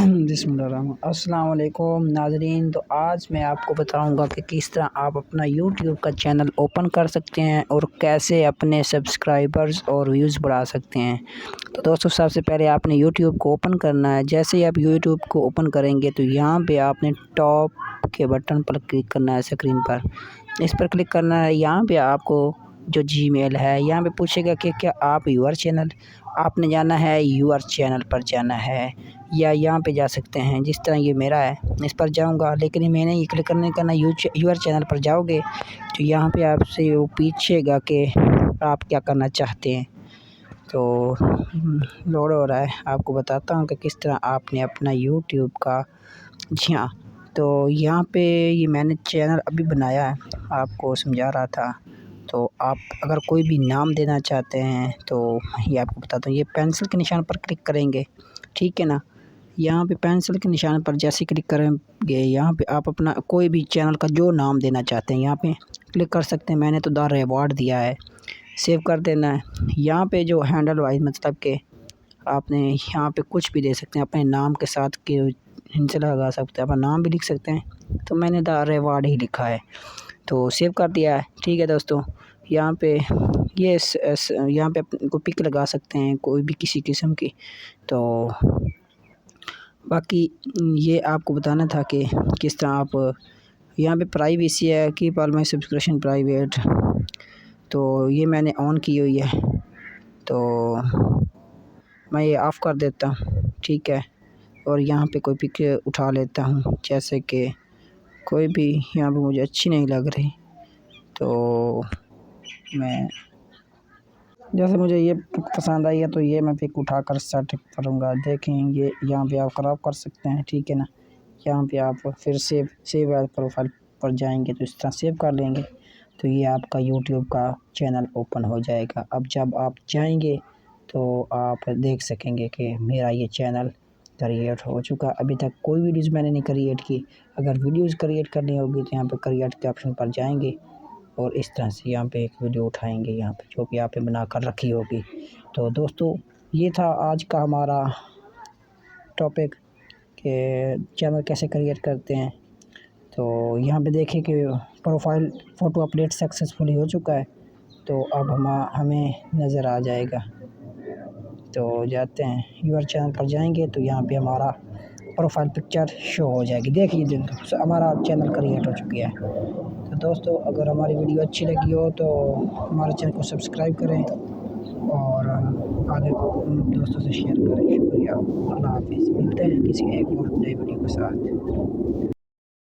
السلام علیکم ناظرین، تو آج میں آپ کو بتاؤں گا کہ کس طرح آپ اپنا یوٹیوب کا چینل اوپن کر سکتے ہیں اور کیسے اپنے سبسکرائبرز اور ویوز بڑھا سکتے ہیں۔ تو دوستو، سب سے پہلے آپ نے یوٹیوب کو اوپن کرنا ہے۔ جیسے ہی آپ یوٹیوب کو اوپن کریں گے تو یہاں پہ آپ نے ٹاپ کے بٹن پر کلک کرنا ہے، اسکرین پر اس پر کلک کرنا ہے۔ یہاں پہ آپ کو جو جی میل ہے، یہاں پہ پوچھے گا کہ کیا آپ یور چینل، آپ نے جانا ہے یور چینل پر جانا ہے، یا یہاں پہ جا سکتے ہیں۔ جس طرح یہ میرا ہے اس پر جاؤں گا، لیکن میں نے یہ کلک کرنا یور چینل پر جاؤ گے تو یہاں پہ آپ سے وہ پوچھے گا کہ آپ کیا کرنا چاہتے ہیں۔ تو لوڈ ہو رہا ہے، آپ کو بتاتا ہوں کہ کس طرح آپ نے اپنا یوٹیوب کا تو یہاں پہ یہ میں نے چینل ابھی بنایا ہے، آپ کو سمجھا رہا تھا۔ تو آپ اگر کوئی بھی نام دینا چاہتے ہیں تو یہ آپ کو بتاتا ہوں، یہ پینسل کے نشان پر کلک کریں گے، ٹھیک ہے نا۔ یہاں پہ پینسل کے نشان پر جیسے کلک کریں گے، یہاں پہ آپ اپنا کوئی بھی چینل کا جو نام دینا چاہتے ہیں یہاں پہ کلک کر سکتے ہیں۔ میں نے تو دا ریوارڈ دیا ہے، سیو کر دینا ہے۔ یہاں پہ جو ہینڈل وائز مطلب کہ آپ نے یہاں پہ کچھ بھی دے سکتے ہیں اپنے نام کے ساتھ، کہ ہنس لگا سکتے ہیں، اپنا نام بھی لکھ سکتے ہیں۔ تو میں نے دا ریوارڈ ہی لکھا ہے تو سیو کر دیا ہے، ٹھیک ہے دوستو۔ یہاں پہ یہاں پہ کو پک لگا سکتے ہیں کوئی بھی کسی قسم کی۔ تو باقی یہ آپ کو بتانا تھا کہ کس طرح آپ یہاں پہ پرائیویسی ہے، کیپ آل مائی سبسکرپشن پرائیویٹ، تو یہ میں نے آن کی ہوئی ہے، تو میں یہ آف کر دیتا ہوں، ٹھیک ہے۔ اور یہاں پہ کوئی پک اٹھا لیتا ہوں، جیسے کہ کوئی بھی یہاں پہ مجھے اچھی نہیں لگ رہی، تو میں جیسے مجھے یہ پک پسند آئی ہے تو یہ میں پک اٹھا کر سیٹ کروں گا۔ دیکھیں یہ یہاں پہ آپ خراب کر سکتے ہیں، ٹھیک ہے نا۔ یہاں پہ آپ پھر سیو ایز پروفائل پر جائیں گے تو اس طرح سیو کر لیں گے تو یہ آپ کا یوٹیوب کا چینل اوپن ہو جائے گا۔ اب جب آپ جائیں گے تو آپ دیکھ سکیں گے کہ میرا یہ چینل کریٹ ہو چکا۔ ابھی تک کوئی ویڈیوز میں نے نہیں کریٹ کی، اگر ویڈیوز کریٹ کرنی ہوگی تو یہاں پہ کریٹ کے آپشن پر جائیں گے اور اس طرح سے یہاں پہ ایک ویڈیو اٹھائیں گے، یہاں پہ جو بھی آپ نے بنا کر رکھی ہوگی۔ تو دوستو، یہ تھا آج کا ہمارا ٹاپک کہ چینل کیسے کریٹ کرتے ہیں۔ تو یہاں پہ دیکھیں کہ پروفائل فوٹو اپڈیٹ سکسیزفلی ہو چکا ہے، تو اب ہمیں نظر آ جائے گا۔ تو جاتے ہیں یور چینل پر جائیں گے تو یہاں پہ ہمارا پروفائل پکچر شو ہو جائے گی، دیکھیے ہمارا چینل کریٹ ہو چکی ہے۔ تو دوستو، اگر ہماری ویڈیو اچھی لگی ہو تو ہمارے چینل کو سبسکرائب کریں اور آگے دوستوں سے شیئر کریں۔ شکریہ، اللہ حافظ، ملتے ہیں کسی ایک اور نئے ویڈیو کے ساتھ۔